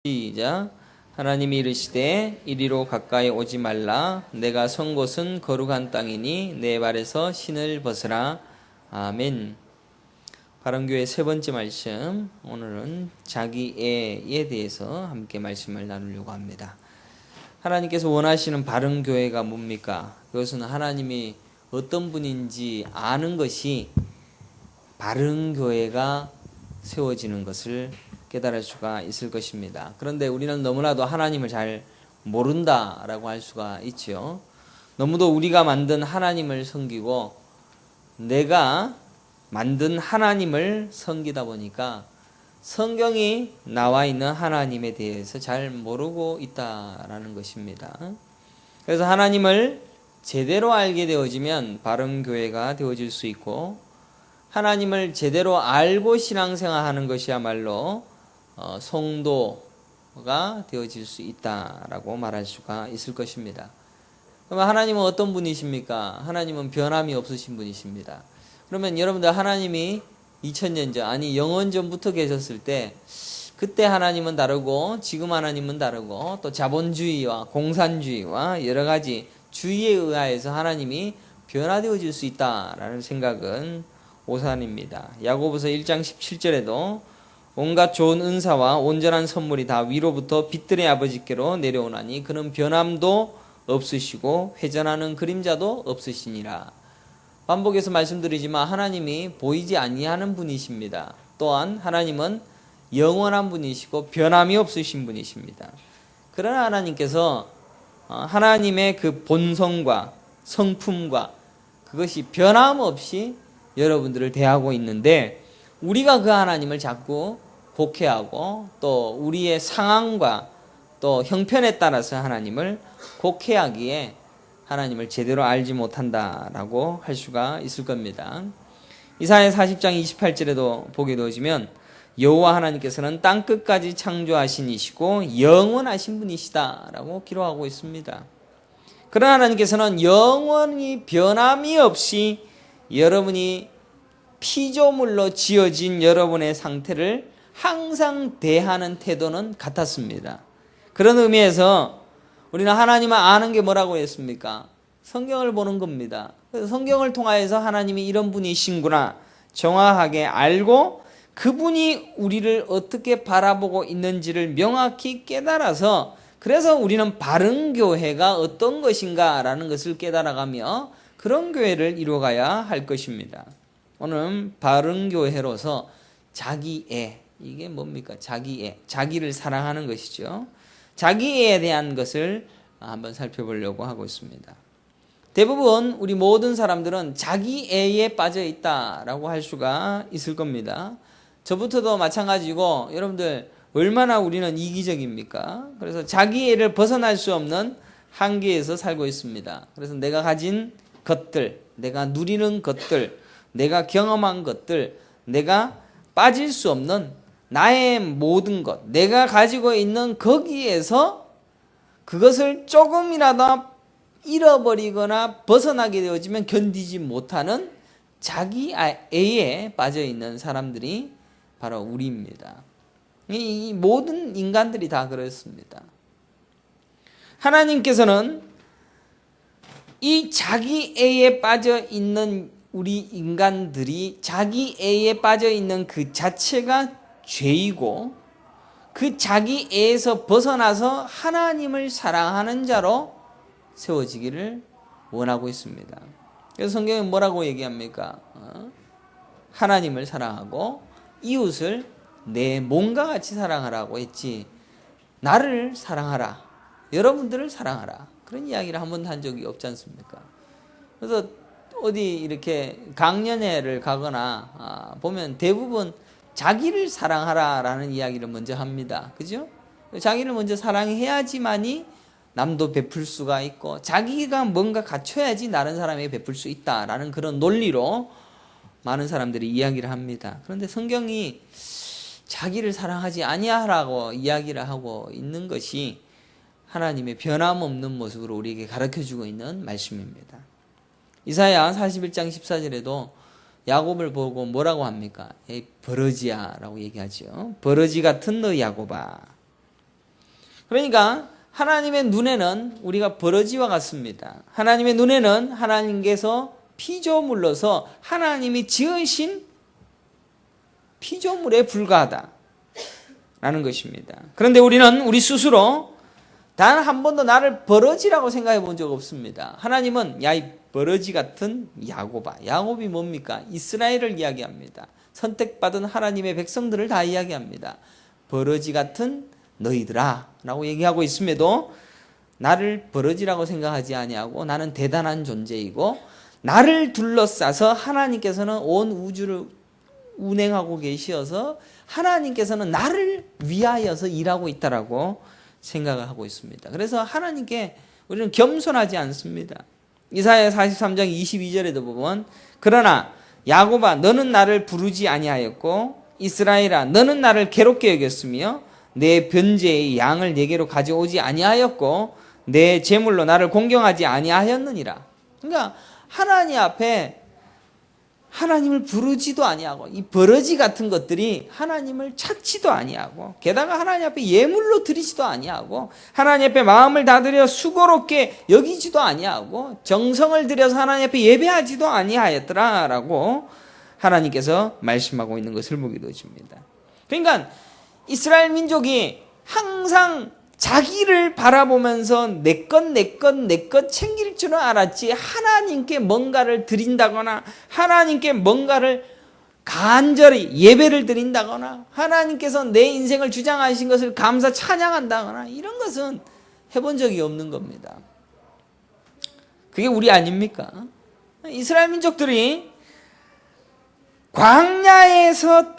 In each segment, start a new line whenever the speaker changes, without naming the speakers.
시작. 하나님이 이르시되 이리로 가까이 오지 말라. 내가 선 곳은 거룩한 땅이니 내 발에서 신을 벗으라. 아멘. 바른교회 세 번째 말씀, 오늘은 자기애에 대해서 함께 말씀을 나누려고 합니다. 하나님께서 원하시는 바른교회가 뭡니까? 그것은 하나님이 어떤 분인지 아는 것이 바른교회가 세워지는 것을 깨달을 수가 있을 것입니다. 그런데 우리는 너무나도 하나님을 잘 모른다라고 할 수가 있죠. 너무도 우리가 만든 하나님을 섬기고 내가 만든 하나님을 섬기다 보니까 성경이 나와 있는 하나님에 대해서 잘 모르고 있다라는 것입니다. 그래서 하나님을 제대로 알게 되어지면 바른 교회가 되어질 수 있고, 하나님을 제대로 알고 신앙생활하는 것이야말로 성도가 되어질 수 있다라고 말할 수가 있을 것입니다. 그러면 하나님은 어떤 분이십니까? 하나님은 변함이 없으신 분이십니다. 그러면 여러분들, 하나님이 2000년 전, 아니 영원 전부터 계셨을 때 그때 하나님은 다르고 지금 하나님은 다르고, 또 자본주의와 공산주의와 여러 가지 주의에 의하여서 하나님이 변화되어질 수 있다라는 생각은 오산입니다. 야고보서 1장 17절에도 온갖 좋은 은사와 온전한 선물이 다 위로부터 빛들의 아버지께로 내려오나니 그는 변함도 없으시고 회전하는 그림자도 없으시니라. 반복해서 말씀드리지만 하나님이 보이지 아니하는 분이십니다. 또한 하나님은 영원한 분이시고 변함이 없으신 분이십니다. 그러나 하나님께서 하나님의 그 본성과 성품과 그것이 변함없이 여러분들을 대하고 있는데, 우리가 그 하나님을 자꾸 곡해하고 또 우리의 상황과 또 형편에 따라서 하나님을 곡해하기에 하나님을 제대로 알지 못한다라고 할 수가 있을 겁니다. 이사야 40장 28절에도 보게 되어지면 여호와 하나님께서는 땅끝까지 창조하신 이시고 영원하신 분이시다라고 기록하고 있습니다. 그러나 하나님께서는 영원히 변함이 없이 여러분이 피조물로 지어진 여러분의 상태를 항상 대하는 태도는 같았습니다. 그런 의미에서 우리는 하나님을 아는 게 뭐라고 했습니까? 성경을 보는 겁니다. 그래서 성경을 통하여서 하나님이 이런 분이신구나 정확하게 알고, 그분이 우리를 어떻게 바라보고 있는지를 명확히 깨달아서, 그래서 우리는 바른 교회가 어떤 것인가라는 것을 깨달아가며 그런 교회를 이루어가야 할 것입니다. 오늘은 바른 교회로서 자기애, 이게 뭡니까? 자기애, 자기를 사랑하는 것이죠. 자기애에 대한 것을 한번 살펴보려고 하고 있습니다. 대부분 우리 모든 사람들은 자기애에 빠져 있다라고 할 수가 있을 겁니다. 저부터도 마찬가지고, 여러분들 얼마나 우리는 이기적입니까? 그래서 자기애를 벗어날 수 없는 한계에서 살고 있습니다. 그래서 내가 가진 것들, 내가 누리는 것들, 내가 경험한 것들, 내가 빠질 수 없는 나의 모든 것, 내가 가지고 있는 거기에서 그것을 조금이라도 잃어버리거나 벗어나게 되어지면 견디지 못하는 자기애에 빠져있는 사람들이 바로 우리입니다. 이 모든 인간들이 다 그렇습니다. 하나님께서는 이 자기애에 빠져있는 우리 인간들이 자기애에 빠져있는 그 자체가 죄이고, 그 자기애에서 벗어나서 하나님을 사랑하는 자로 세워지기를 원하고 있습니다. 그래서 성경은 뭐라고 얘기합니까? 하나님을 사랑하고 이웃을 내 몸과 같이 사랑하라고 했지, 나를 사랑하라, 여러분들을 사랑하라, 그런 이야기를 한 번도 한 적이 없지 않습니까? 그래서 어디 이렇게 강연회를 가거나 보면 대부분 자기를 사랑하라라는 이야기를 먼저 합니다. 그죠? 자기를 먼저 사랑해야지만이 남도 베풀 수가 있고, 자기가 뭔가 갖춰야지 다른 사람에게 베풀 수 있다라는 그런 논리로 많은 사람들이 이야기를 합니다. 그런데 성경이 자기를 사랑하지 아니하라고 이야기를 하고 있는 것이 하나님의 변함없는 모습으로 우리에게 가르쳐주고 있는 말씀입니다. 이사야 41장 14절에도 야곱을 보고 뭐라고 합니까? 에이, 버러지야 라고 얘기하죠. 버러지 같은 너 야곱아. 그러니까 하나님의 눈에는 우리가 버러지와 같습니다. 하나님의 눈에는 하나님께서 피조물로서 하나님이 지으신 피조물에 불과하다라는 것입니다. 그런데 우리는 우리 스스로 단 한 번도 나를 버러지라고 생각해 본 적 없습니다. 하나님은 야, 이 버러지 같은 야곱아. 야곱이 뭡니까? 이스라엘을 이야기합니다. 선택받은 하나님의 백성들을 다 이야기합니다. 버러지 같은 너희들아 라고 얘기하고 있음에도 나를 버러지라고 생각하지 아니하고 나는 대단한 존재이고 나를 둘러싸서 하나님께서는 온 우주를 운행하고 계시어서 하나님께서는 나를 위하여서 일하고 있다라고 생각을 하고 있습니다. 그래서 하나님께 우리는 겸손하지 않습니다. 이사야 43장 22절에도 보면 그러나 야곱아 너는 나를 부르지 아니하였고 이스라엘아 너는 나를 괴롭게 여겼으며 내 번제의 양을 내게로 가져오지 아니하였고 내 제물로 나를 공경하지 아니하였느니라. 그러니까 하나님 앞에 하나님을 부르지도 아니하고 이 버러지 같은 것들이 하나님을 찾지도 아니하고 게다가 하나님 앞에 예물로 드리지도 아니하고 하나님 앞에 마음을 다들여 수고롭게 여기지도 아니하고 정성을 들여서 하나님 앞에 예배하지도 아니하였더라라고 하나님께서 말씀하고 있는 것을 보게 되어집니다. 그러니까 이스라엘 민족이 항상 자기를 바라보면서 내 것 챙길 줄은 알았지 하나님께 뭔가를 드린다거나 하나님께 뭔가를 간절히 예배를 드린다거나 하나님께서 내 인생을 주장하신 것을 감사 찬양한다거나 이런 것은 해본 적이 없는 겁니다. 그게 우리 아닙니까? 이스라엘 민족들이 광야에서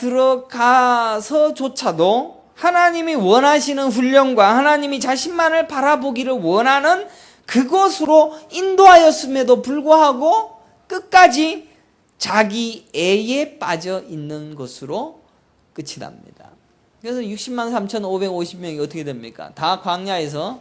들어가서조차도 하나님이 원하시는 훈련과 하나님이 자신만을 바라보기를 원하는 그것으로 인도하였음에도 불구하고 끝까지 자기 애에 빠져 있는 것으로 끝이 납니다. 그래서 60만 3,550명이 어떻게 됩니까? 다 광야에서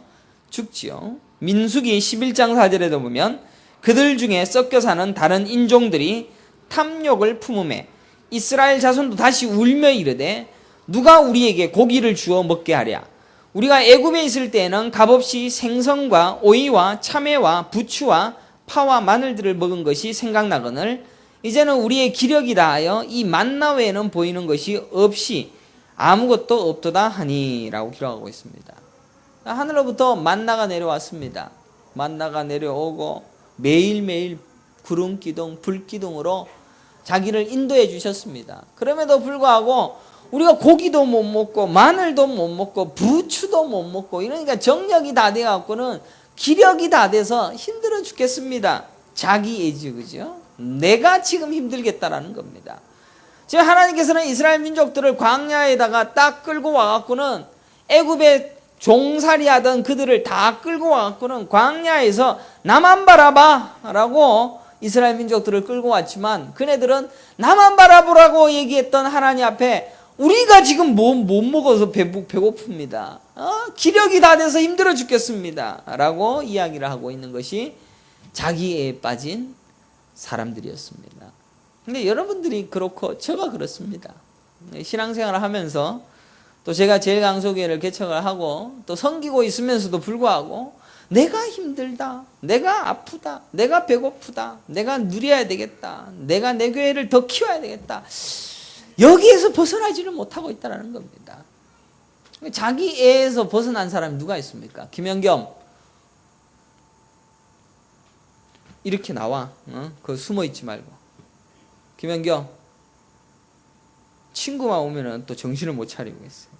죽지요. 민수기 11장 4절에도 보면 그들 중에 섞여 사는 다른 인종들이 탐욕을 품음에 이스라엘 자손도 다시 울며 이르되 누가 우리에게 고기를 주어 먹게 하랴. 우리가 애굽에 있을 때에는 값없이 생선과 오이와 참외와 부추와 파와 마늘들을 먹은 것이 생각나거늘 이제는 우리의 기력이 다하여 이 만나 외에는 보이는 것이 없이 아무것도 없도다 하니라고 기록하고 있습니다. 하늘로부터 만나가 내려왔습니다. 만나가 내려오고 매일매일 구름기둥 불기둥으로 자기를 인도해 주셨습니다. 그럼에도 불구하고 우리가 고기도 못 먹고 마늘도 못 먹고 부추도 못 먹고 이러니까 정력이 다 돼갖고는 기력이 다 돼서 힘들어 죽겠습니다. 자기 애지 그죠? 내가 지금 힘들겠다라는 겁니다. 지금 하나님께서는 이스라엘 민족들을 광야에다가 딱 끌고 와갖고는 애굽에 종살이하던 그들을 다 끌고 와갖고는 광야에서 나만 바라봐 라고 이스라엘 민족들을 끌고 왔지만 그네들은 나만 바라보라고 얘기했던 하나님 앞에 우리가 지금 못 먹어서 배고픕니다. 기력이 다 돼서 힘들어 죽겠습니다. 라고 이야기를 하고 있는 것이 자기에 빠진 사람들이었습니다. 근데 여러분들이 그렇고 제가 그렇습니다. 신앙생활을 하면서 또 제가 제일강소교회를 개척을 하고 또 섬기고 있으면서도 불구하고 내가 힘들다, 내가 아프다, 내가 배고프다, 내가 누려야 되겠다, 내가 내 교회를 더 키워야 되겠다. 여기에서 벗어나지를 못하고 있다는 겁니다. 자기 애에서 벗어난 사람이 누가 있습니까? 김연겸 이렇게 나와. 그거 숨어 있지 말고. 김연겸 친구만 오면은 또 정신을 못 차리고 있어요.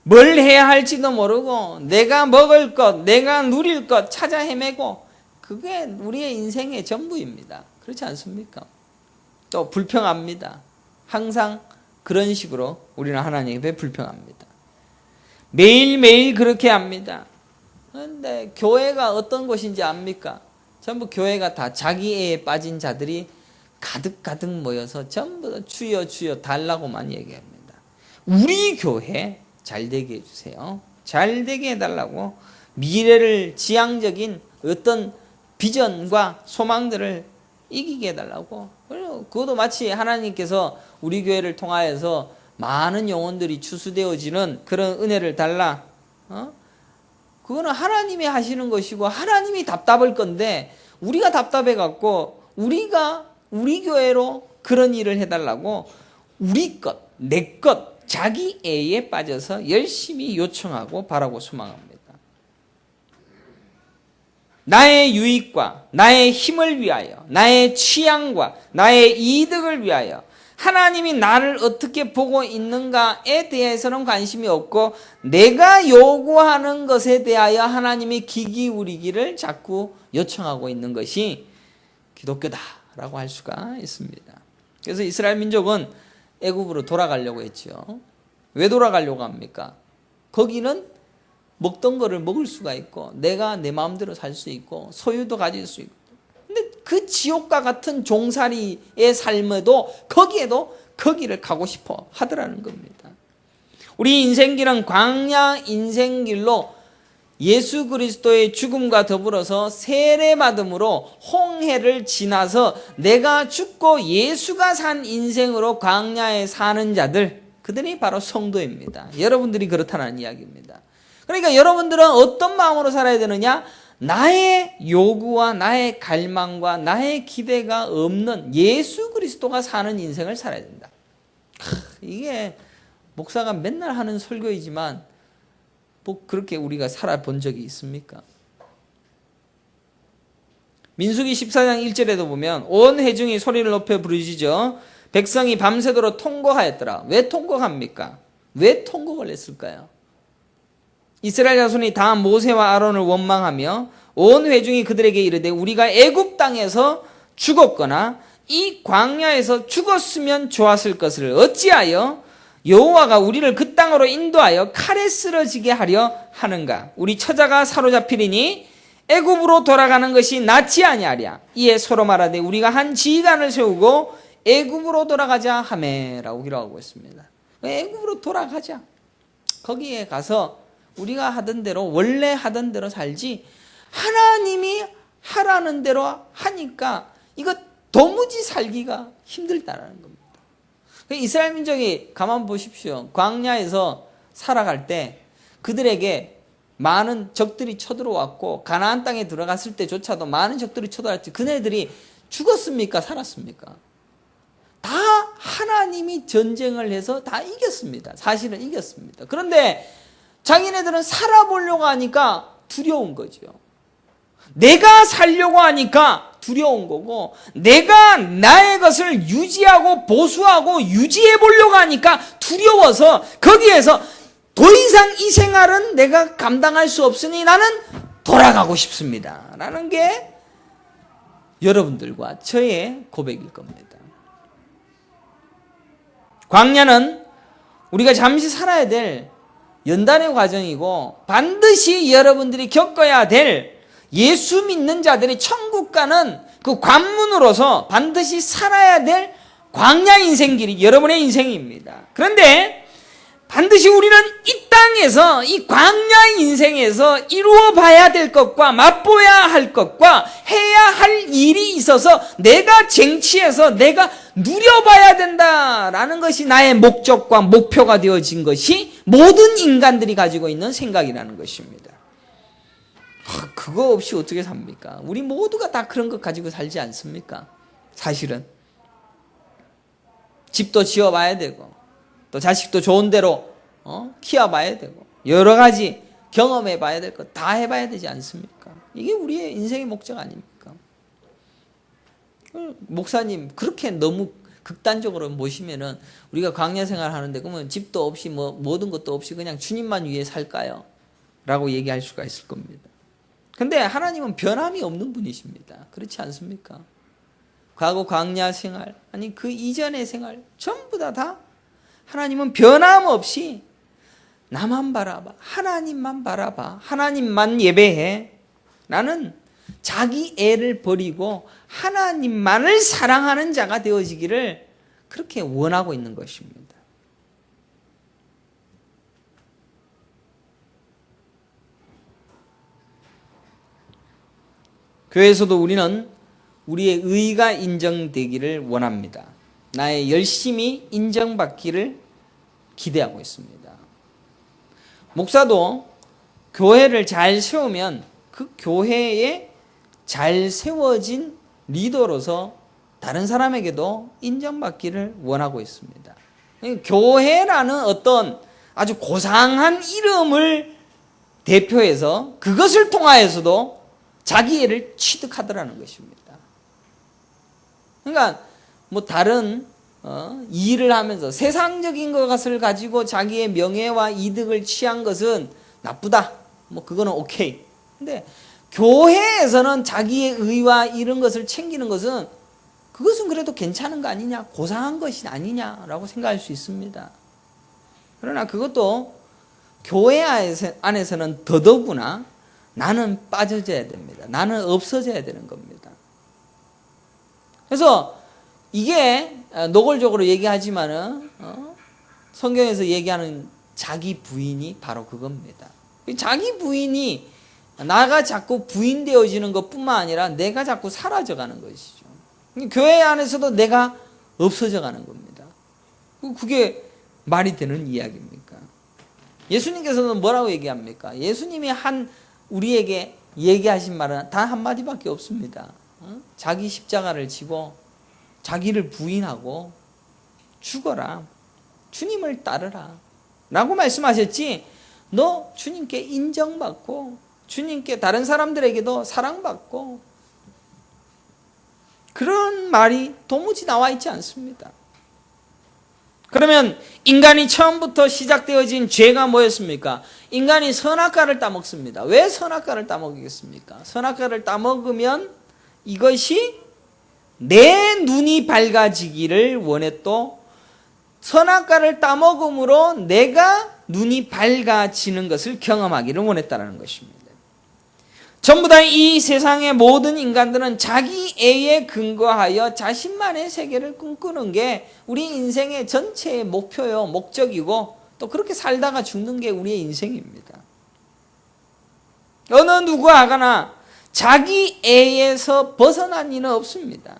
뭘 해야 할지도 모르고 내가 먹을 것, 내가 누릴 것 찾아 헤매고 그게 우리의 인생의 전부입니다. 그렇지 않습니까? 또 불평합니다. 항상 그런 식으로 우리는 하나님께 불평합니다. 매일매일 그렇게 합니다. 그런데 교회가 어떤 곳인지 압니까? 전부 교회가 다 자기애에 빠진 자들이 가득가득 모여서 전부 다 주여 주여 달라고만 얘기합니다. 우리 교회 잘되게 해주세요. 잘되게 해달라고 미래를 지향적인 어떤 비전과 소망들을 이기게 해달라고. 그리고 그것도 마치 하나님께서 우리 교회를 통하여서 많은 영혼들이 추수되어지는 그런 은혜를 달라. 그거는 하나님이 하시는 것이고 하나님이 답답할 건데 우리가 답답해 갖고 우리 교회로 그런 일을 해달라고 우리 것, 내 것, 자기 애에 빠져서 열심히 요청하고 바라고 소망합니다. 나의 유익과 나의 힘을 위하여, 나의 취향과 나의 이득을 위하여 하나님이 나를 어떻게 보고 있는가에 대해서는 관심이 없고 내가 요구하는 것에 대하여 하나님이 귀 기울이기를 자꾸 요청하고 있는 것이 기독교다라고 할 수가 있습니다. 그래서 이스라엘 민족은 애굽으로 돌아가려고 했죠. 왜 돌아가려고 합니까? 거기는 먹던 거를 먹을 수가 있고 내가 내 마음대로 살 수 있고 소유도 가질 수 있고, 근데 그 지옥과 같은 종살이의 삶에도 거기를 가고 싶어 하더라는 겁니다. 우리 인생길은 광야 인생길로 예수 그리스도의 죽음과 더불어서 세례받음으로 홍해를 지나서 내가 죽고 예수가 산 인생으로 광야에 사는 자들, 그들이 바로 성도입니다. 여러분들이 그렇다는 이야기입니다. 그러니까 여러분들은 어떤 마음으로 살아야 되느냐? 나의 요구와 나의 갈망과 나의 기대가 없는 예수 그리스도가 사는 인생을 살아야 된다. 이게 목사가 맨날 하는 설교이지만 뭐 그렇게 우리가 살아본 적이 있습니까? 민수기 14장 1절에도 보면 온 회중이 소리를 높여 부르짖어 백성이 밤새도록 통곡하였더라. 왜 통곡합니까? 왜 통곡을 했을까요? 이스라엘 자손이 다 모세와 아론을 원망하며 온 회중이 그들에게 이르되 우리가 애굽 땅에서 죽었거나 이 광야에서 죽었으면 좋았을 것을 어찌하여 여호와가 우리를 그 땅으로 인도하여 칼에 쓰러지게 하려 하는가? 우리 처자가 사로잡히리니 애굽으로 돌아가는 것이 낫지 아니하랴. 이에 서로 말하되 우리가 한 지휘관을 세우고 애굽으로 돌아가자 하매라고 기록하고 있습니다. 애굽으로 돌아가자. 거기에 가서 우리가 하던 대로 원래 하던 대로 살지, 하나님이 하라는 대로 하니까 이거 도무지 살기가 힘들다라는 겁니다. 이스라엘 민족이 가만 보십시오. 광야에서 살아갈 때 그들에게 많은 적들이 쳐들어왔고 가나안 땅에 들어갔을 때조차도 많은 적들이 쳐들어왔지. 그네들이 죽었습니까? 살았습니까? 다 하나님이 전쟁을 해서 다 이겼습니다. 사실은 이겼습니다. 그런데 자기네들은 살아보려고 하니까 두려운 거죠. 내가 살려고 하니까 두려운 거고, 내가 나의 것을 유지하고 보수하고 유지해 보려고 하니까 두려워서 거기에서 더 이상 이 생활은 내가 감당할 수 없으니 나는 돌아가고 싶습니다 라는 게 여러분들과 저의 고백일 겁니다. 광야는 우리가 잠시 살아야 될 연단의 과정이고 반드시 여러분들이 겪어야 될, 예수 믿는 자들이 천국 가는 그 관문으로서 반드시 살아야 될 광야 인생길이 여러분의 인생입니다. 그런데 반드시 우리는 이 땅에서 이 광야 인생에서 이루어 봐야 될 것과 맛보아야 할 것과 해야 할 일이 있어서 내가 쟁취해서 내가 누려봐야 된다라는 것이 나의 목적과 목표가 되어진 것이 모든 인간들이 가지고 있는 생각이라는 것입니다. 그거 없이 어떻게 삽니까? 우리 모두가 다 그런 것 가지고 살지 않습니까? 사실은 집도 지어봐야 되고 또 자식도 좋은 대로 키워봐야 되고 여러 가지 경험해봐야 될 것 다 해봐야 되지 않습니까? 이게 우리의 인생의 목적 아닙니까? 목사님 그렇게 너무 극단적으로 모시면은 우리가 광야 생활 하는데 그러면 집도 없이 뭐 모든 것도 없이 그냥 주님만 위해 살까요? 라고 얘기할 수가 있을 겁니다. 근데 하나님은 변함이 없는 분이십니다. 그렇지 않습니까? 과거 광야 생활, 아니 그 이전의 생활 전부 다 하나님은 변함없이 나만 바라봐, 하나님만 바라봐, 하나님만 예배해. 나는 자기 애를 버리고 하나님만을 사랑하는 자가 되어지기를 그렇게 원하고 있는 것입니다. 교회에서도 우리는 우리의 의가 인정되기를 원합니다. 나의 열심이 인정받기를 기대하고 있습니다. 목사도 교회를 잘 세우면 그 교회에 잘 세워진 리더로서 다른 사람에게도 인정받기를 원하고 있습니다. 교회라는 어떤 아주 고상한 이름을 대표해서 그것을 통하여서도 자기애를 취득하더라는 것입니다. 그러니까 뭐 다른 일을 하면서 세상적인 것을 가지고 자기의 명예와 이득을 취한 것은 나쁘다. 뭐 그거는 오케이. 근데 교회에서는 자기의 의와 이런 것을 챙기는 것은 그것은 그래도 괜찮은 거 아니냐, 고상한 것이 아니냐라고 생각할 수 있습니다. 그러나 그것도 교회 안에서는 더더구나 나는 빠져져야 됩니다. 나는 없어져야 되는 겁니다. 그래서 이게 노골적으로 얘기하지만은 성경에서 얘기하는 자기 부인이 바로 그겁니다. 자기 부인이 나가 자꾸 부인되어지는 것뿐만 아니라 내가 자꾸 사라져가는 것이죠. 교회 안에서도 내가 없어져 가는 겁니다. 그게 말이 되는 이야기입니까? 예수님께서는 뭐라고 얘기합니까? 예수님이 우리에게 얘기하신 말은 단 한마디밖에 없습니다. 자기 십자가를 지고 자기를 부인하고 죽어라. 주님을 따르라. 라고 말씀하셨지, 너 주님께 인정받고 주님께 다른 사람들에게도 사랑받고 그런 말이 도무지 나와 있지 않습니다. 그러면 인간이 처음부터 시작되어진 죄가 뭐였습니까? 인간이 선악과를 따먹습니다. 왜 선악과를 따먹겠습니까? 선악과를 따먹으면 이것이 내 눈이 밝아지기를 원했고, 선악과를 따먹음으로 내가 눈이 밝아지는 것을 경험하기를 원했다는 것입니다. 전부 다 이 세상의 모든 인간들은 자기애에 근거하여 자신만의 세계를 꿈꾸는 게 우리 인생의 전체의 목표요, 목적이고, 또 그렇게 살다가 죽는 게 우리의 인생입니다. 어느 누구하거나 자기애에서 벗어난 이는 없습니다.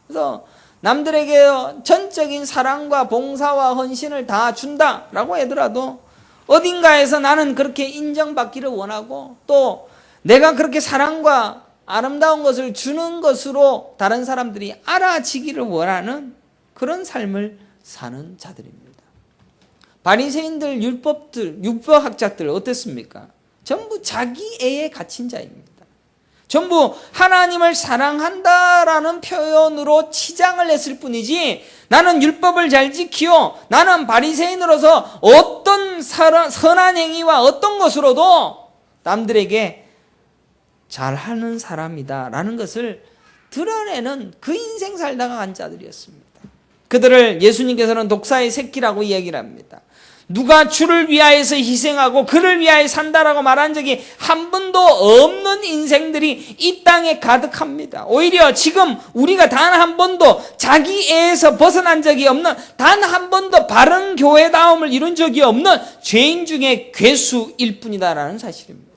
그래서 남들에게 전적인 사랑과 봉사와 헌신을 다 준다라고 하더라도 어딘가에서 나는 그렇게 인정받기를 원하고, 또 내가 그렇게 사랑과 아름다운 것을 주는 것으로 다른 사람들이 알아지기를 원하는 그런 삶을 사는 자들입니다. 바리새인들, 율법학자들 어땠습니까? 전부 자기애에 갇힌 자입니다. 전부 하나님을 사랑한다라는 표현으로 치장을 했을 뿐이지, 나는 율법을 잘 지키요, 나는 바리새인으로서 어떤 선한 행위와 어떤 것으로도 남들에게 잘하는 사람이다 라는 것을 드러내는 그 인생 살다가 간 자들이었습니다. 그들을 예수님께서는 독사의 새끼라고 이야기를 합니다. 누가 주를 위하여서 희생하고 그를 위하여 산다라고 말한 적이 한 번도 없는 인생들이 이 땅에 가득합니다. 오히려 지금 우리가 단 한 번도 자기애에서 벗어난 적이 없는, 단 한 번도 바른 교회다움을 이룬 적이 없는 죄인 중에 괴수일 뿐이다라는 사실입니다.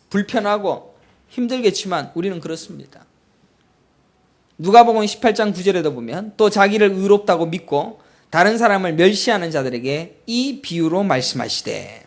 불편하고 힘들겠지만 우리는 그렇습니다. 누가복음 18장 9절에도 보면, 또 자기를 의롭다고 믿고 다른 사람을 멸시하는 자들에게 이 비유로 말씀하시되,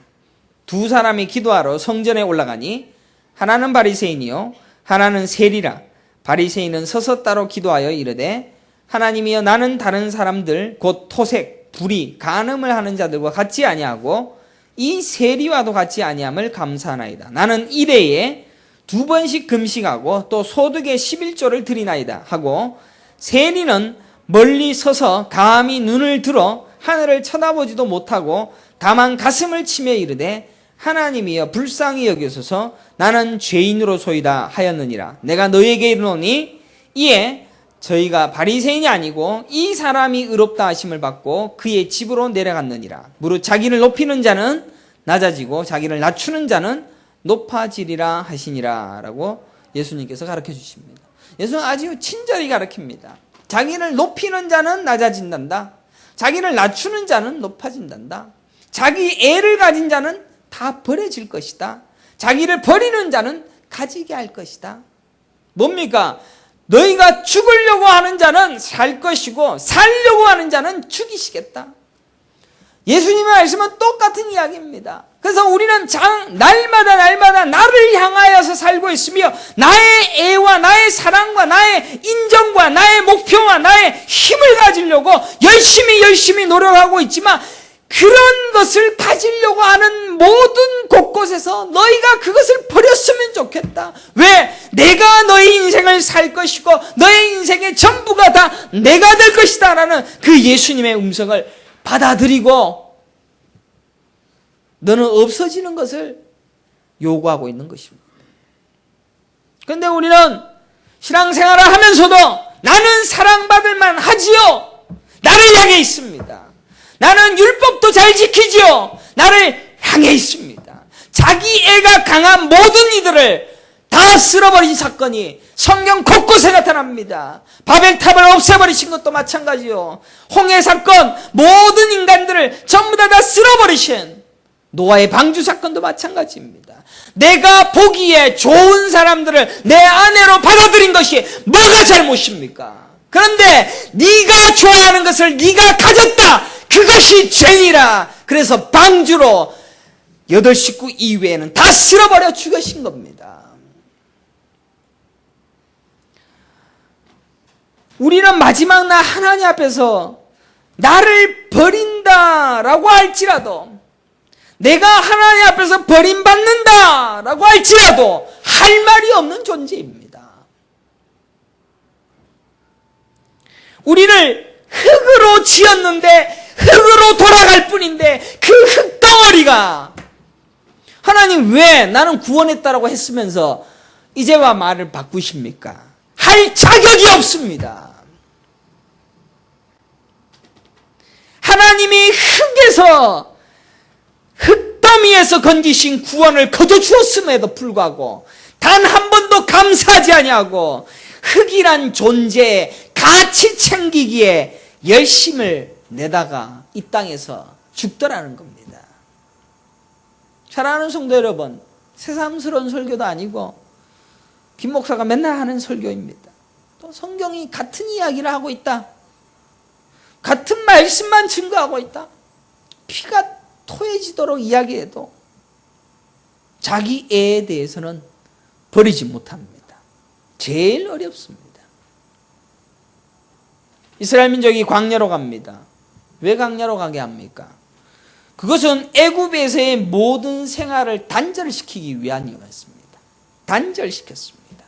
두 사람이 기도하러 성전에 올라가니 하나는 바리새인이요 하나는 세리라. 바리새인은 서서 따로 기도하여 이르되, 하나님이여, 나는 다른 사람들 곧 토색, 불의, 간음을 하는 자들과 같지 아니하고 이 세리와도 같이 아니함을 감사하나이다. 나는 일회에 2번씩 금식하고 또 소득의 11조를 드리나이다 하고, 세리는 멀리 서서 감히 눈을 들어 하늘을 쳐다보지도 못하고 다만 가슴을 치며 이르되, 하나님이여 불쌍히 여기소서, 나는 죄인으로소이다 하였느니라. 내가 너희에게 이르노니, 이에 저희가 바리새인이 아니고 이 사람이 의롭다 하심을 받고 그의 집으로 내려갔느니라. 무릇 자기를 높이는 자는 낮아지고 자기를 낮추는 자는 높아지리라 하시니라 라고 예수님께서 가르쳐 주십니다. 예수는 아주 친절히 가르칩니다. 자기를 높이는 자는 낮아진단다. 자기를 낮추는 자는 높아진단다. 자기 애를 가진 자는 다 버려질 것이다. 자기를 버리는 자는 가지게 할 것이다. 뭡니까? 너희가 죽으려고 하는 자는 살 것이고 살려고 하는 자는 죽이시겠다. 예수님의 말씀은 똑같은 이야기입니다. 그래서 우리는 날마다 나를 향하여서 살고 있으며 나의 애와 나의 사랑과 나의 인정과 나의 목표와 나의 힘을 가지려고 열심히 노력하고 있지만, 그런 것을 가지려고 하는 모든 곳곳에서 너희가 그것을 버렸으면 좋겠다. 왜? 내가 너희 인생을 살 것이고 너의 인생의 전부가 다 내가 될 것이다 라는 그 예수님의 음성을 받아들이고 너는 없어지는 것을 요구하고 있는 것입니다. 그런데 우리는 신앙생활을 하면서도 나는 사랑받을 만하지요, 나를 향해 있습니다. 나는 율법도 잘 지키지요, 나를 향해 있습니다. 자기 애가 강한 모든 이들을 다 쓸어버린 사건이 성경 곳곳에 나타납니다. 바벨탑을 없애버리신 것도 마찬가지요. 홍해 사건, 모든 인간들을 전부 다 쓸어버리신 노아의 방주 사건도 마찬가지입니다. 내가 보기에 좋은 사람들을 내 아내로 받아들인 것이 뭐가 잘못입니까? 그런데 네가 좋아하는 것을 네가 가졌다, 그것이 죄니라. 그래서 방주로 8식구 이외에는 다 쓸어버려 죽으신 겁니다. 우리는 마지막 날 하나님 앞에서 나를 버린다라고 할지라도, 내가 하나님 앞에서 버림받는다라고 할지라도 할 말이 없는 존재입니다. 우리를 흙으로 지었는데 흙으로 돌아갈 뿐인데, 그 흙덩어리가 하나님 왜 나는 구원했다라고 했으면서 이제와 말을 바꾸십니까? 할 자격이 없습니다. 하나님이 흙에서, 흙더미에서 건지신 구원을 거저 주었음에도 불구하고 단 한 번도 감사하지 아니하고 흙이란 존재의 가치 챙기기에 열심을 내다가 이 땅에서 죽더라는 겁니다. 사랑하는 성도 여러분, 새삼스러운 설교도 아니고 김 목사가 맨날 하는 설교입니다. 또 성경이 같은 이야기를 하고 있다, 같은 말씀만 증거하고 있다, 피가 토해지도록 이야기해도 자기 애에 대해서는 버리지 못합니다. 제일 어렵습니다. 이스라엘 민족이 광야로 갑니다. 왜 광야로 가게 합니까? 그것은 애굽에서의 모든 생활을 단절시키기 위한 이유였습니다. 단절시켰습니다.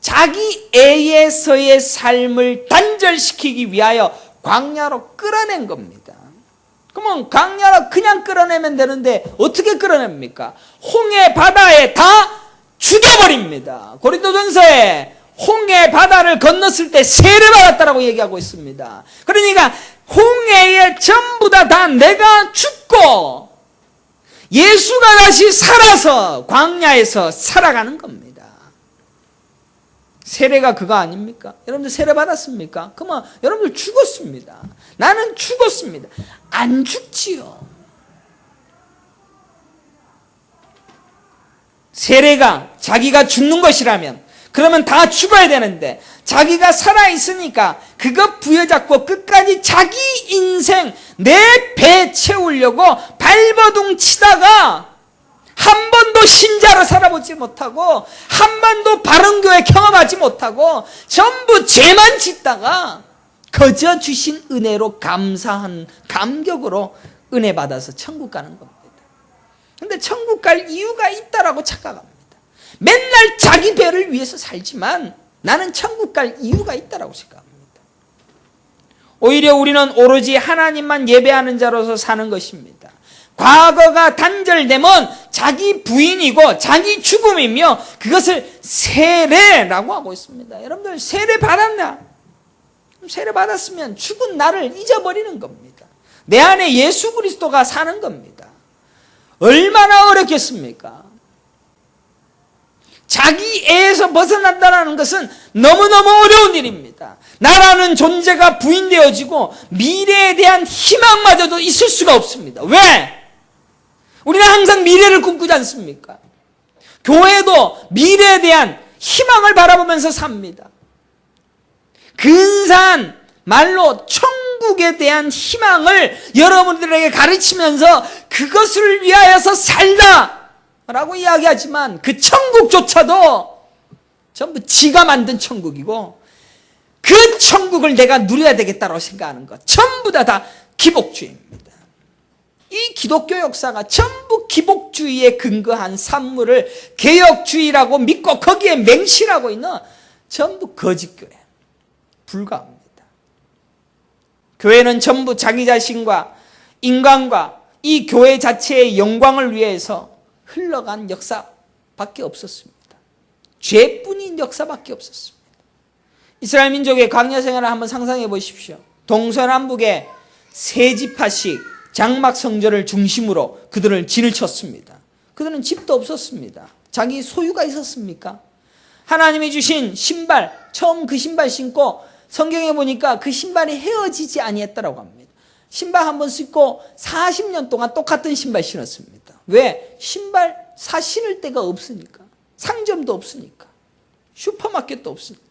자기 애에서의 삶을 단절시키기 위하여 광야로 끌어낸 겁니다. 그러면 광야로 그냥 끌어내면 되는데 어떻게 끌어냅니까? 홍해 바다에 다 죽여버립니다. 고린도전서에 홍해 바다를 건넜을 때 세례 받았다라고 얘기하고 있습니다. 그러니까 홍해에 전부 다 내가 죽고 예수가 다시 살아서 광야에서 살아가는 겁니다. 세례가 그거 아닙니까? 여러분들 세례 받았습니까? 그러면 여러분들 죽었습니다. 나는 죽었습니다. 안 죽지요. 세례가 자기가 죽는 것이라면 그러면 다 죽어야 되는데, 자기가 살아있으니까 그것 부여잡고 끝까지 자기 인생 내 배 채우려고 발버둥 치다가 한 번도 신자로 살아보지 못하고 한 번도 바른 교회 경험하지 못하고 전부 죄만 짓다가 거저 주신 은혜로 감사한 감격으로 은혜 받아서 천국 가는 겁니다. 그런데 천국 갈 이유가 있다라고 착각합니다. 맨날 자기 배를 위해서 살지만 나는 천국 갈 이유가 있다라고 생각합니다. 오히려 우리는 오로지 하나님만 예배하는 자로서 사는 것입니다. 과거가 단절되면 자기 부인이고 자기 죽음이며 그것을 세례라고 하고 있습니다. 여러분들 세례 받았나? 세례 받았으면 죽은 나를 잊어버리는 겁니다. 내 안에 예수 그리스도가 사는 겁니다. 얼마나 어렵겠습니까? 자기 애에서 벗어난다는 것은 너무너무 어려운 일입니다. 나라는 존재가 부인되어지고 미래에 대한 희망마저도 있을 수가 없습니다. 왜? 우리는 항상 미래를 꿈꾸지 않습니까? 교회도 미래에 대한 희망을 바라보면서 삽니다. 근사한 말로 천국에 대한 희망을 여러분들에게 가르치면서 그것을 위하여서 살다 라고 이야기하지만 그 천국조차도 전부 지가 만든 천국이고 그 천국을 내가 누려야 되겠다고 생각하는 것 전부 다 기복주의입니다. 이 기독교 역사가 전부 기복주의에 근거한 산물을 개혁주의라고 믿고 거기에 맹신하고 있는 전부 거짓교회 불가합니다. 교회는 전부 자기 자신과 인간과 이 교회 자체의 영광을 위해서 흘러간 역사밖에 없었습니다. 죄뿐인 역사밖에 없었습니다. 이스라엘 민족의 광야 생활을 한번 상상해 보십시오. 동서남북의 세 지파씩 장막 성전을 중심으로 그들은 진을 쳤습니다. 그들은 집도 없었습니다. 자기 소유가 있었습니까? 하나님이 주신 신발, 처음 그 신발 신고 성경에 보니까 그 신발이 헤어지지 아니했다라고 합니다. 신발 한 번 신고 40년 동안 똑같은 신발 신었습니다. 왜? 신발 신을 데가 없으니까. 상점도 없으니까. 슈퍼마켓도 없으니까.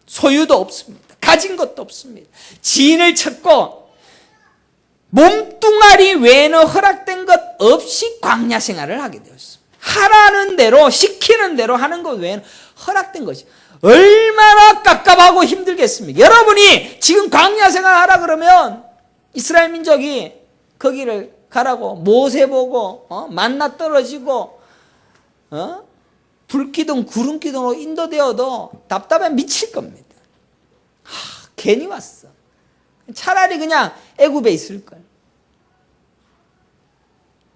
소유도 없습니다. 가진 것도 없습니다. 진을 쳤고 몸뚱아리 외에는 허락된 것 없이 광야 생활을 하게 되었습니다. 하라는 대로 시키는 대로 하는 것 외에는 허락된 것이 얼마나 깝깝하고 힘들겠습니까? 여러분이 지금 광야 생활 하라 그러면 이스라엘 민족이 거기를 가라고 모세 보고 만나 떨어지고 불기둥 구름기둥으로 인도되어도 답답해 미칠 겁니다. 괜히 왔어. 차라리 그냥 애굽에 있을걸.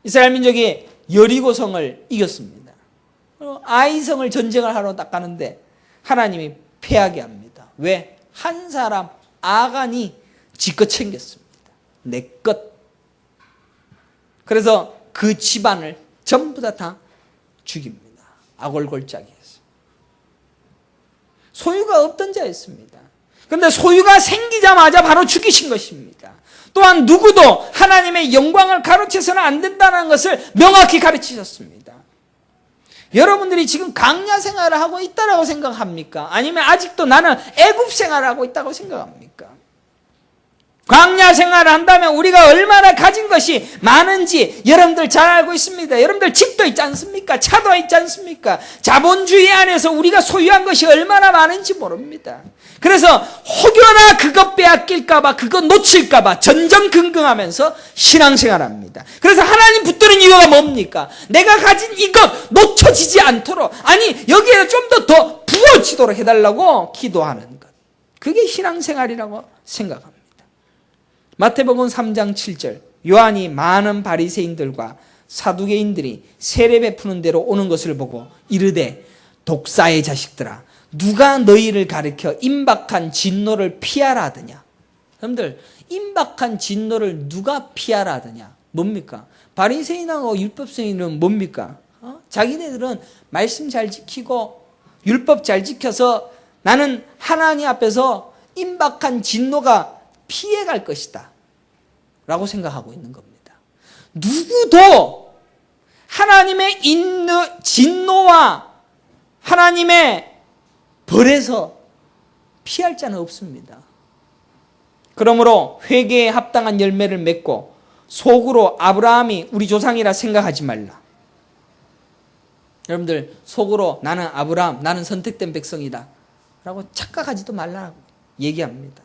이스라엘 민족이 여리고성을 이겼습니다. 아이성을 전쟁을 하러 딱 가는데 하나님이 패하게 합니다. 왜? 한 사람 아간이 지껏 챙겼습니다. 내 것. 그래서 그 집안을 전부 다 죽입니다. 아골골짜기에서. 소유가 없던 자였습니다. 그런데 소유가 생기자마자 바로 죽이신 것입니다. 또한 누구도 하나님의 영광을 가로채서는 안 된다는 것을 명확히 가르치셨습니다. 여러분들이 지금 광야 생활을 하고 있다고 생각합니까? 아니면 아직도 나는 애굽 생활을 하고 있다고 생각합니까? 광야 생활을 한다면 우리가 얼마나 가진 것이 많은지 여러분들 잘 알고 있습니다. 여러분들 집도 있지 않습니까? 차도 있지 않습니까? 자본주의 안에서 우리가 소유한 것이 얼마나 많은지 모릅니다. 그래서 혹여나 그것 빼앗길까봐 그것 놓칠까봐 전전긍긍하면서 신앙생활합니다. 그래서 하나님 붙드는 이유가 뭡니까? 내가 가진 이것 놓쳐지지 않도록, 아니 여기에 좀 더 부어지도록 해달라고 기도하는 것, 그게 신앙생활이라고 생각합니다. 마태복음 3장 7절, 요한이 많은 바리새인들과 사두개인들이 세례 베푸는 데로 오는 것을 보고 이르되 독사의 자식들아, 누가 너희를 가르쳐 임박한 진노를 피하라 하더냐. 여러분들, 임박한 진노를 누가 피하라 하더냐. 뭡니까? 바리새인하고 율법생인은 뭡니까? 자기네들은 말씀 잘 지키고 율법 잘 지켜서 나는 하나님 앞에서 임박한 진노가 피해갈 것이다 라고 생각하고 있는 겁니다. 누구도 하나님의 진노와 하나님의 벌에서 피할 자는 없습니다. 그러므로 회개에 합당한 열매를 맺고 속으로 아브라함이 우리 조상이라 생각하지 말라. 여러분들, 속으로 나는 아브라함, 나는 선택된 백성이다 라고 착각하지도 말라고 얘기합니다.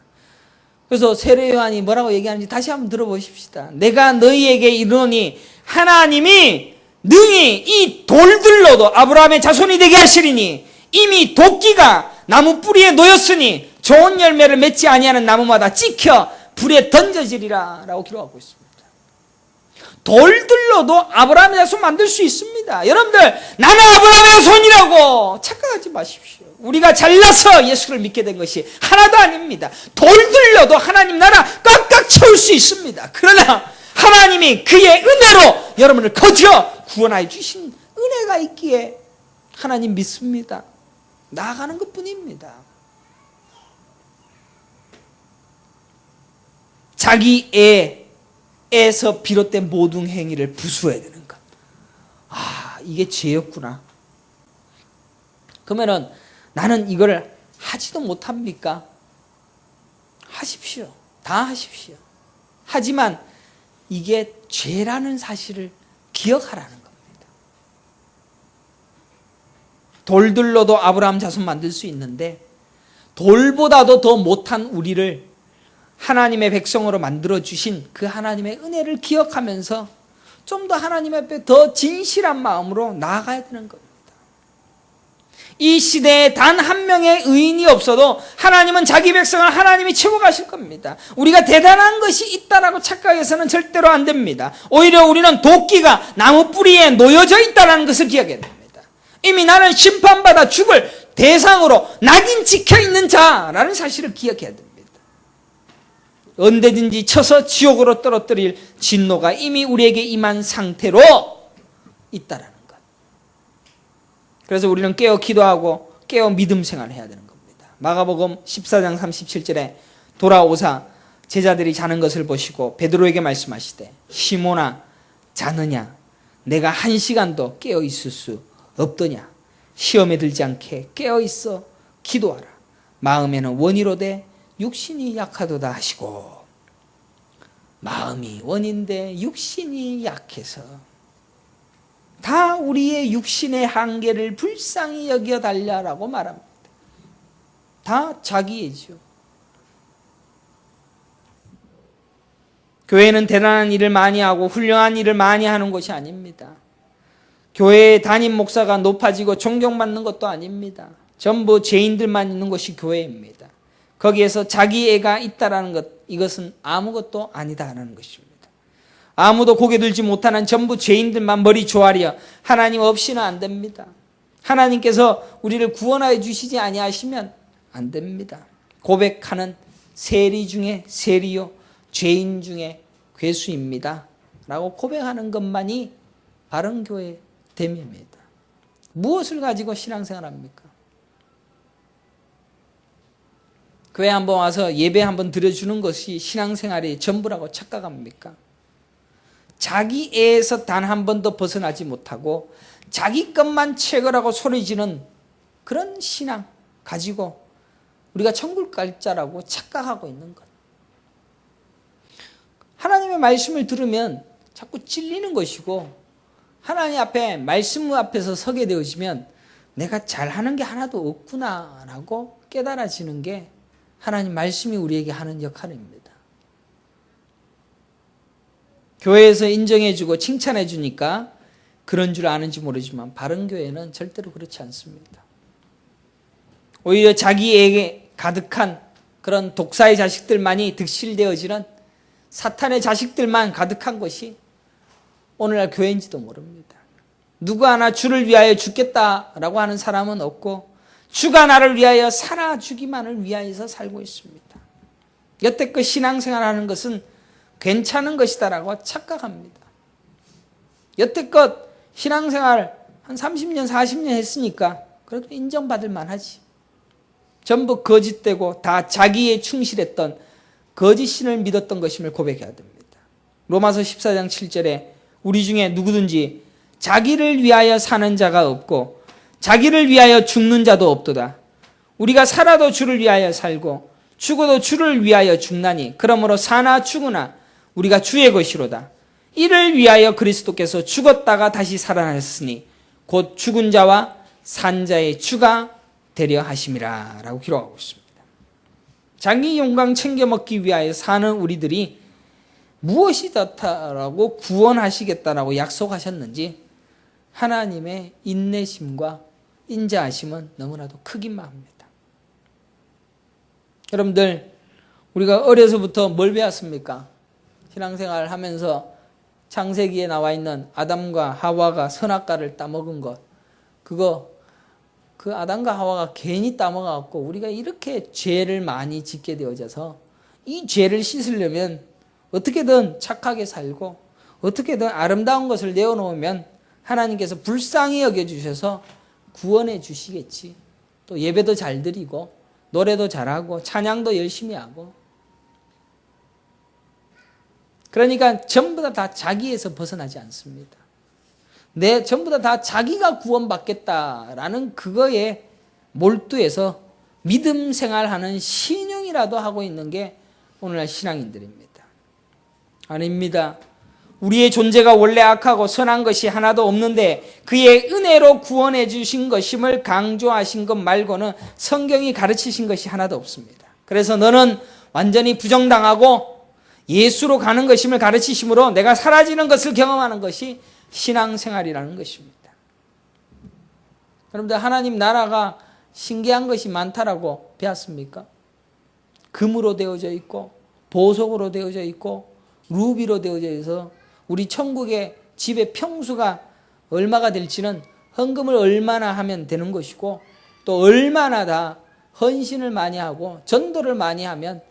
그래서 세례 요한이 뭐라고 얘기하는지 다시 한번 들어보십시다. 내가 너희에게 이르노니 하나님이 능히 이 돌들로도 아브라함의 자손이 되게 하시리니 이미 도끼가 나무 뿌리에 놓였으니 좋은 열매를 맺지 아니하는 나무마다 찍혀 불에 던져지리라 라고 기록하고 있습니다. 돌들로도 아브라함의 자손 만들 수 있습니다. 여러분들, 나는 아브라함의 자손이라고 착각하지 마십시오. 우리가 잘나서 예수를 믿게 된 것이 하나도 아닙니다. 돌들로도 하나님 나라 꽉꽉 채울 수 있습니다. 그러나 하나님이 그의 은혜로 여러분을 거저 구원하여 주신 은혜가 있기에 하나님 믿습니다. 나아가는 것뿐입니다. 자기 애에서 비롯된 모든 행위를 부수어야 되는 것. 이게 죄였구나. 그러면은 나는 이거를 하지도 못합니까? 하십시오. 다 하십시오. 하지만 이게 죄라는 사실을 기억하라는 겁니다. 돌들로도 아브라함 자손 만들 수 있는데 돌보다도 더 못한 우리를 하나님의 백성으로 만들어주신 그 하나님의 은혜를 기억하면서 좀 더 하나님 앞에 더 진실한 마음으로 나아가야 되는 겁니다. 이 시대에 단 한 명의 의인이 없어도 하나님은 자기 백성을 하나님이 채워가실 겁니다. 우리가 대단한 것이 있다라고 착각해서는 절대로 안 됩니다. 오히려 우리는 도끼가 나무 뿌리에 놓여져 있다는 것을 기억해야 됩니다. 이미 나는 심판받아 죽을 대상으로 낙인 찍혀있는 자라는 사실을 기억해야 됩니다. 언제든지 쳐서 지옥으로 떨어뜨릴 진노가 이미 우리에게 임한 상태로 있다라는 것. 그래서 우리는 깨어 기도하고 깨어 믿음 생활을 해야 되는 겁니다. 마가복음 14장 37절에 돌아오사 제자들이 자는 것을 보시고 베드로에게 말씀하시되 시몬아 자느냐 내가 1시간도 깨어 있을 수 없더냐 시험에 들지 않게 깨어 있어 기도하라. 마음에는 원이로되 육신이 약하도다 하시고 마음이 원인데 육신이 약해서 다 우리의 육신의 한계를 불쌍히 여겨달라고 말합니다. 다 자기애죠. 교회는 대단한 일을 많이 하고 훌륭한 일을 많이 하는 것이 아닙니다. 교회의 담임 목사가 높아지고 존경받는 것도 아닙니다. 전부 죄인들만 있는 것이 교회입니다. 거기에서 자기애가 있다라는 것, 이것은 아무것도 아니다라는 것입니다. 아무도 고개 들지 못하는 전부 죄인들만 머리 조아려 하나님 없이는 안 됩니다. 하나님께서 우리를 구원하여 주시지 아니하시면 안 됩니다. 고백하는 세리 중에 세리요 죄인 중에 괴수입니다 라고 고백하는 것만이 바른 교회 됨입니다. 무엇을 가지고 신앙생활합니까? 교회 한번 와서 예배 한번 드려주는 것이 신앙생활의 전부라고 착각합니까? 자기애에서 단 한 번도 벗어나지 못하고 자기 것만 채거라고 소리지는 그런 신앙 가지고 우리가 천국 갈 자라고 착각하고 있는 것. 하나님의 말씀을 들으면 자꾸 찔리는 것이고 하나님 앞에 말씀 앞에서 서게 되어지면 내가 잘하는 게 하나도 없구나라고 깨달아지는 게 하나님 말씀이 우리에게 하는 역할입니다. 교회에서 인정해주고 칭찬해주니까 그런 줄 아는지 모르지만 바른 교회는 절대로 그렇지 않습니다. 오히려 자기에게 가득한 그런 독사의 자식들만이 득실되어지는 사탄의 자식들만 가득한 것이 오늘날 교회인지도 모릅니다. 누구 하나 주를 위하여 죽겠다라고 하는 사람은 없고 주가 나를 위하여 살아주기만을 위하여서 살고 있습니다. 여태껏 신앙생활하는 것은 괜찮은 것이다라고 착각합니다. 여태껏 신앙생활 한 30년 40년 했으니까 그래도 인정받을 만하지. 전부 거짓되고 다 자기에 충실했던 거짓신을 믿었던 것임을 고백해야 됩니다. 로마서 14장 7절에 우리 중에 누구든지 자기를 위하여 사는 자가 없고 자기를 위하여 죽는 자도 없도다. 우리가 살아도 주를 위하여 살고 죽어도 주를 위하여 죽나니 그러므로 사나 죽으나 우리가 주의 것이로다. 이를 위하여 그리스도께서 죽었다가 다시 살아나셨으니 곧 죽은 자와 산 자의 주가 되려 하심이라 라고 기록하고 있습니다. 자기 영광 챙겨 먹기 위하여 사는 우리들이 무엇이 더 구원하시겠다라고 약속하셨는지 하나님의 인내심과 인자하심은 너무나도 크기만 합니다. 여러분들 우리가 어려서부터 뭘 배웠습니까? 신앙생활을 하면서 창세기에 나와 있는 아담과 하와가 선악과를 따먹은 것, 그 아담과 하와가 괜히 따먹어갖고 우리가 이렇게 죄를 많이 짓게 되어져서 이 죄를 씻으려면 어떻게든 착하게 살고 어떻게든 아름다운 것을 내어놓으면 하나님께서 불쌍히 여겨주셔서 구원해 주시겠지. 또 예배도 잘 드리고 노래도 잘하고 찬양도 열심히 하고 그러니까 전부 다 자기에서 벗어나지 않습니다. 전부 다 자기가 구원받겠다라는 그거에 몰두해서 믿음 생활하는 신용이라도 하고 있는 게 오늘날 신앙인들입니다. 아닙니다. 우리의 존재가 원래 악하고 선한 것이 하나도 없는데 그의 은혜로 구원해 주신 것임을 강조하신 것 말고는 성경이 가르치신 것이 하나도 없습니다. 그래서 너는 완전히 부정당하고 예수로 가는 것임을 가르치심으로 내가 사라지는 것을 경험하는 것이 신앙생활이라는 것입니다. 여러분들, 하나님 나라가 신기한 것이 많다라고 배웠습니까? 금으로 되어져 있고 보석으로 되어져 있고 루비로 되어져 있어서 우리 천국의 집의 평수가 얼마가 될지는 헌금을 얼마나 하면 되는 것이고 또 얼마나 다 헌신을 많이 하고 전도를 많이 하면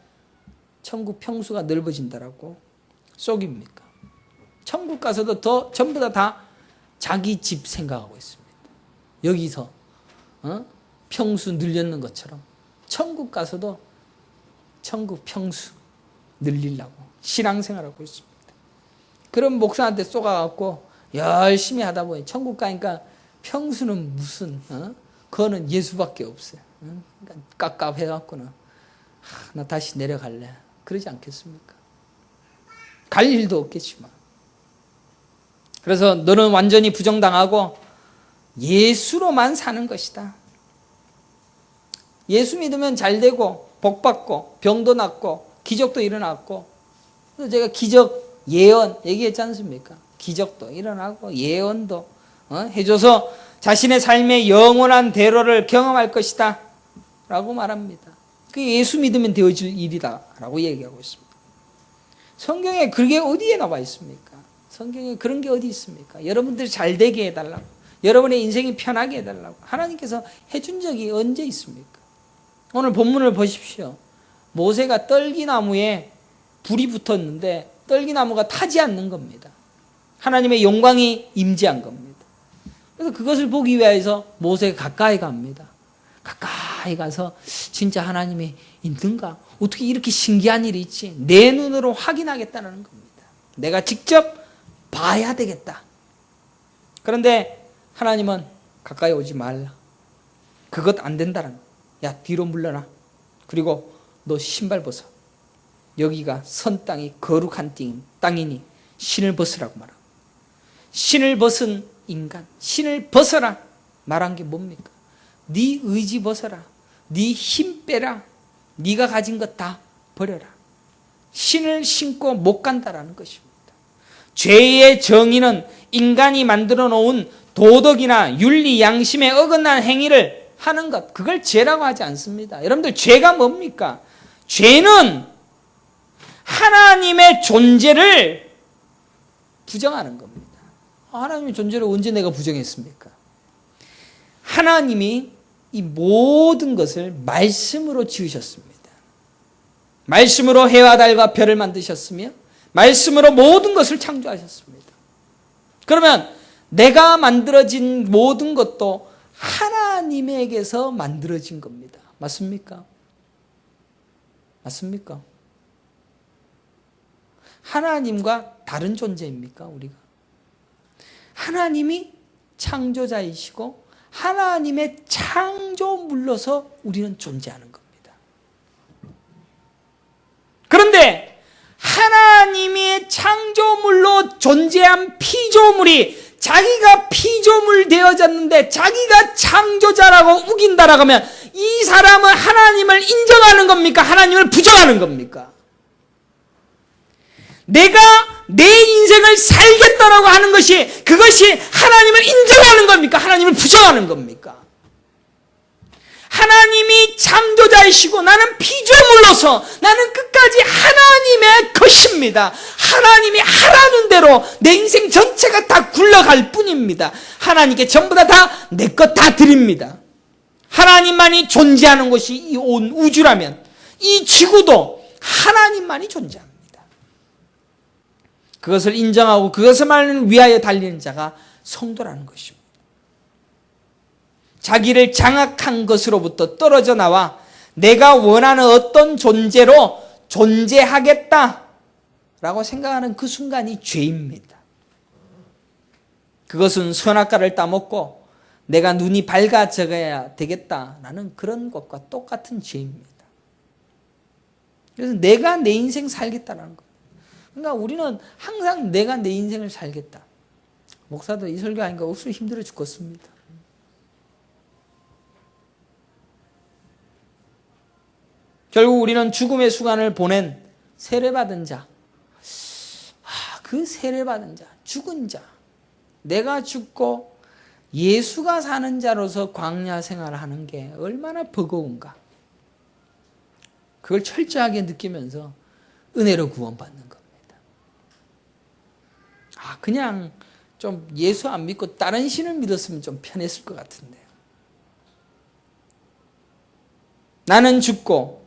천국 평수가 넓어진다라고 속입니까? 천국 가서도 전부 다 자기 집 생각하고 있습니다. 여기서 평수 늘렸는 것처럼 천국 가서도 천국 평수 늘리려고 신앙생활하고 있습니다. 그럼 목사한테 쏘가갖고 열심히 하다 보니 천국 가니까 평수는 무슨 그거는 예수밖에 없어요. 그러니까 깝깝해갖고는 나 다시 내려갈래. 그러지 않겠습니까? 갈 일도 없겠지만. 그래서 너는 완전히 부정당하고 예수로만 사는 것이다. 예수 믿으면 잘 되고 복받고 병도 낫고 기적도 일어났고, 그래서 제가 기적 예언 얘기했지 않습니까? 기적도 일어나고 예언도 해줘서 자신의 삶의 영원한 대로를 경험할 것이다 라고 말합니다. 그게 예수 믿으면 되어질 일이다 라고 얘기하고 있습니다. 성경에 그게 어디에 나와 있습니까? 성경에 그런 게 어디 있습니까? 여러분들이 잘 되게 해달라고, 여러분의 인생이 편하게 해달라고 하나님께서 해준 적이 언제 있습니까? 오늘 본문을 보십시오. 모세가 떨기나무에 불이 붙었는데 떨기나무가 타지 않는 겁니다. 하나님의 영광이 임재한 겁니다. 그래서 그것을 보기 위해서 모세가 가까이 갑니다. 가까이 가서 진짜 하나님이 있는가? 어떻게 이렇게 신기한 일이 있지? 내 눈으로 확인하겠다는 겁니다. 내가 직접 봐야 되겠다. 그런데 하나님은 가까이 오지 말라. 그것 안 된다는 거야. 야, 뒤로 물러나. 그리고 너 신발 벗어. 여기가 선 땅이 거룩한 땅이니 신을 벗으라고 말하고, 신을 벗은 인간, 신을 벗어라 말한 게 뭡니까? 네 의지 벗어라. 네 힘 빼라. 네가 가진 것 다 버려라. 신을 신고 못 간다라는 것입니다. 죄의 정의는 인간이 만들어 놓은 도덕이나 윤리, 양심에 어긋난 행위를 하는 것, 그걸 죄라고 하지 않습니다. 여러분들, 죄가 뭡니까? 죄는 하나님의 존재를 부정하는 겁니다. 하나님의 존재를 언제 내가 부정했습니까? 하나님이 이 모든 것을 말씀으로 지으셨습니다. 말씀으로 해와 달과 별을 만드셨으며 말씀으로 모든 것을 창조하셨습니다. 그러면 내가 만들어진 모든 것도 하나님에게서 만들어진 겁니다. 맞습니까? 맞습니까? 하나님과 다른 존재입니까, 우리가? 하나님이 창조자이시고 하나님의 창조물로서 우리는 존재하는 겁니다. 그런데 하나님의 창조물로 존재한 피조물이 자기가 피조물 되어졌는데 자기가 창조자라고 우긴다라고 하면 이 사람은 하나님을 인정하는 겁니까? 하나님을 부정하는 겁니까? 내가 내 인생을 살겠다라고 하는 것이, 그것이 하나님을 인정하는 겁니까? 하나님을 부정하는 겁니까? 하나님이 창조자이시고 나는 피조물로서 나는 끝까지 하나님의 것입니다. 하나님이 하라는 대로 내 인생 전체가 다 굴러갈 뿐입니다. 하나님께 전부 다 내 것 다 드립니다. 하나님만이 존재하는 것이 이 온 우주라면 이 지구도 하나님만이 존재합니다. 그것을 인정하고 그것을 위하여 달리는 자가 성도라는 것입니다. 자기를 장악한 것으로부터 떨어져 나와 내가 원하는 어떤 존재로 존재하겠다라고 생각하는 그 순간이 죄입니다. 그것은 선악과를 따먹고 내가 눈이 밝아져야 되겠다라는 그런 것과 똑같은 죄입니다. 그래서 내가 내 인생 살겠다라는 거예요. 그러니까 우리는 항상 내가 내 인생을 살겠다. 목사도 이 설교하니까 억수로 힘들어 죽겠습니다. 결국 우리는 죽음의 순간을 보낸 세례받은 자, 그 세례받은 자, 죽은 자, 내가 죽고 예수가 사는 자로서 광야 생활을 하는 게 얼마나 버거운가. 그걸 철저하게 느끼면서 은혜로 구원받는 겁니다. 그냥 좀 예수 안 믿고 다른 신을 믿었으면 좀 편했을 것 같은데요. 나는 죽고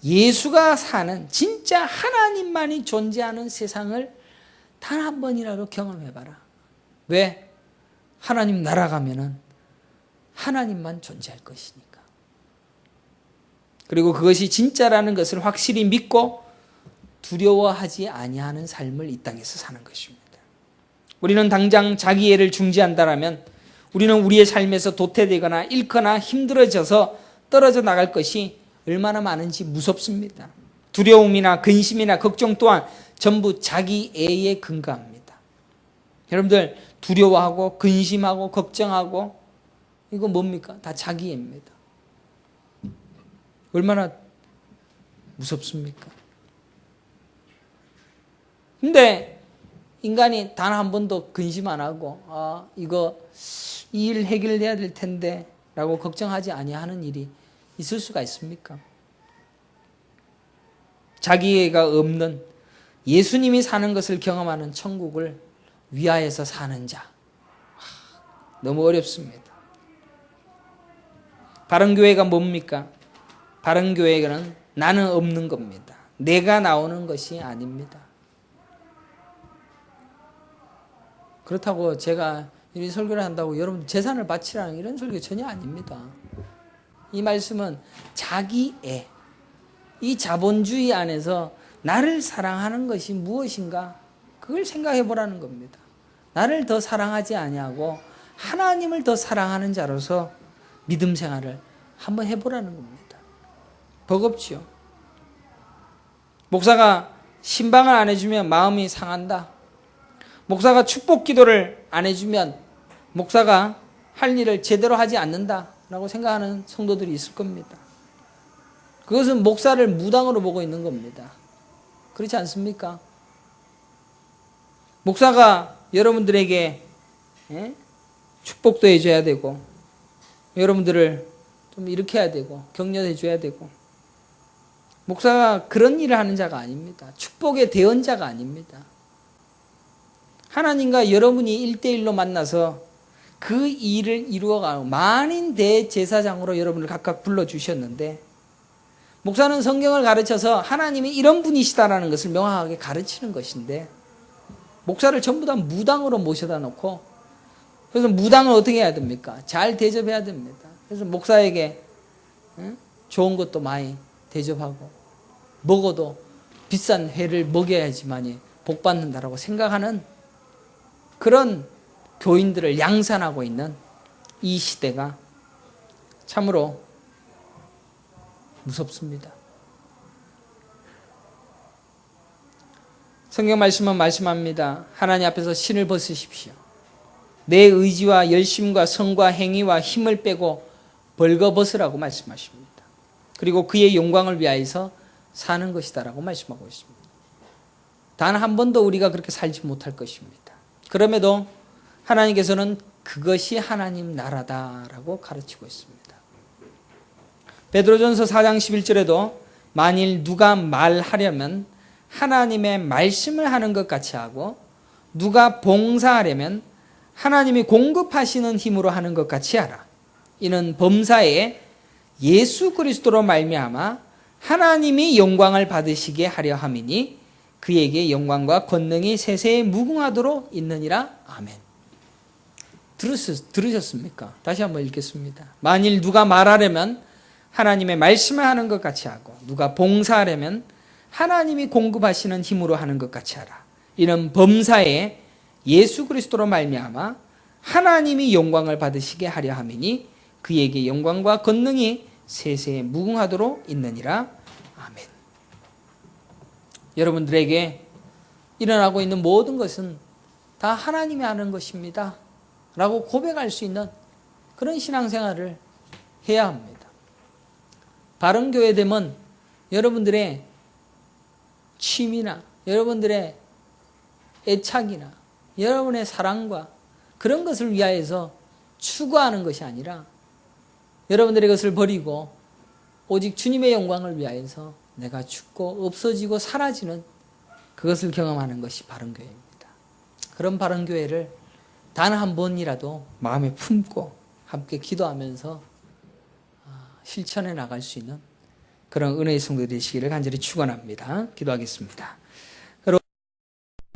예수가 사는 진짜 하나님만이 존재하는 세상을 단 한 번이라도 경험해봐라. 왜? 하나님 나라 가면은 하나님만 존재할 것이니까. 그리고 그것이 진짜라는 것을 확실히 믿고 두려워하지 아니하는 삶을 이 땅에서 사는 것입니다. 우리는 당장 자기애를 중지한다라면 우리는 우리의 삶에서 도태되거나 잃거나 힘들어져서 떨어져 나갈 것이 얼마나 많은지 무섭습니다. 두려움이나 근심이나 걱정 또한 전부 자기애에 근거합니다. 여러분들 두려워하고 근심하고 걱정하고 이거 뭡니까? 다 자기애입니다. 얼마나 무섭습니까? 근데 인간이 단 한 번도 근심 안 하고 이거 이 일 해결돼야 될 텐데 라고 걱정하지 아니하는 일이 있을 수가 있습니까? 자기애가 없는 예수님이 사는 것을 경험하는 천국을 위하여서 사는 자, 너무 어렵습니다. 바른 교회가 뭡니까? 바른 교회는 나는 없는 겁니다. 내가 나오는 것이 아닙니다. 그렇다고 제가 이 설교를 한다고 여러분 재산을 바치라는 이런 설교 전혀 아닙니다. 이 말씀은 자기애, 이 자본주의 안에서 나를 사랑하는 것이 무엇인가 그걸 생각해 보라는 겁니다. 나를 더 사랑하지 아니하고 하나님을 더 사랑하는 자로서 믿음 생활을 한번 해보라는 겁니다. 버겁지요. 목사가 신방을 안 해주면 마음이 상한다. 목사가 축복 기도를 안 해주면 목사가 할 일을 제대로 하지 않는다라고 생각하는 성도들이 있을 겁니다. 그것은 목사를 무당으로 보고 있는 겁니다. 그렇지 않습니까? 목사가 여러분들에게 축복도 해줘야 되고 여러분들을 좀 이렇게 해야 되고 격려해 줘야 되고 목사가 그런 일을 하는 자가 아닙니다. 축복의 대언자가 아닙니다. 하나님과 여러분이 1대1로 만나서 그 일을 이루어가고 만인 대제사장으로 여러분을 각각 불러주셨는데 목사는 성경을 가르쳐서 하나님이 이런 분이시다라는 것을 명확하게 가르치는 것인데 목사를 전부 다 무당으로 모셔다 놓고 그래서 무당을 어떻게 해야 됩니까? 잘 대접해야 됩니다. 그래서 목사에게 좋은 것도 많이 대접하고 먹어도 비싼 회를 먹여야지만이 복 받는다라고 생각하는 그런 교인들을 양산하고 있는 이 시대가 참으로 무섭습니다. 성경 말씀은 말씀합니다. 하나님 앞에서 신을 벗으십시오. 내 의지와 열심과 성과 행위와 힘을 빼고 벌거벗으라고 말씀하십니다. 그리고 그의 영광을 위하여서 사는 것이다라고 말씀하고 있습니다. 단 한 번도 우리가 그렇게 살지 못할 것입니다. 그럼에도 하나님께서는 그것이 하나님 나라다라고 가르치고 있습니다. 베드로전서 4장 11절에도 만일 누가 말하려면 하나님의 말씀을 하는 것 같이 하고 누가 봉사하려면 하나님이 공급하시는 힘으로 하는 것 같이 하라. 이는 범사에 예수 그리스도로 말미암아 하나님이 영광을 받으시게 하려 함이니 그에게 영광과 권능이 세세에 무궁하도록 있느니라. 아멘. 들으셨습니까? 다시 한번 읽겠습니다. 만일 누가 말하려면 하나님의 말씀을 하는 것 같이 하고 누가 봉사하려면 하나님이 공급하시는 힘으로 하는 것 같이 하라. 이는 범사에 예수 그리스도로 말미암아
하나님이 영광을 받으시게 하려 함이니 그에게 영광과 권능이 세세에 무궁하도록 있느니라. 아멘. 여러분들에게 일어나고 있는 모든 것은 다 하나님이 하는 것입니다 라고 고백할 수 있는 그런 신앙생활을 해야 합니다. 바른 교회됨은 여러분들의 취미나 여러분들의 애착이나 여러분의 사랑과 그런 것을 위하여서 추구하는 것이 아니라 여러분들의 것을 버리고 오직 주님의 영광을 위하여서 내가 죽고 없어지고 사라지는 그것을 경험하는 것이 바른 교회입니다. 그런 바른 교회를 단 한 번이라도 마음에 품고 함께 기도하면서 실천해 나갈 수 있는 그런 은혜의 성도 되시기를 간절히 축원합니다. 기도하겠습니다.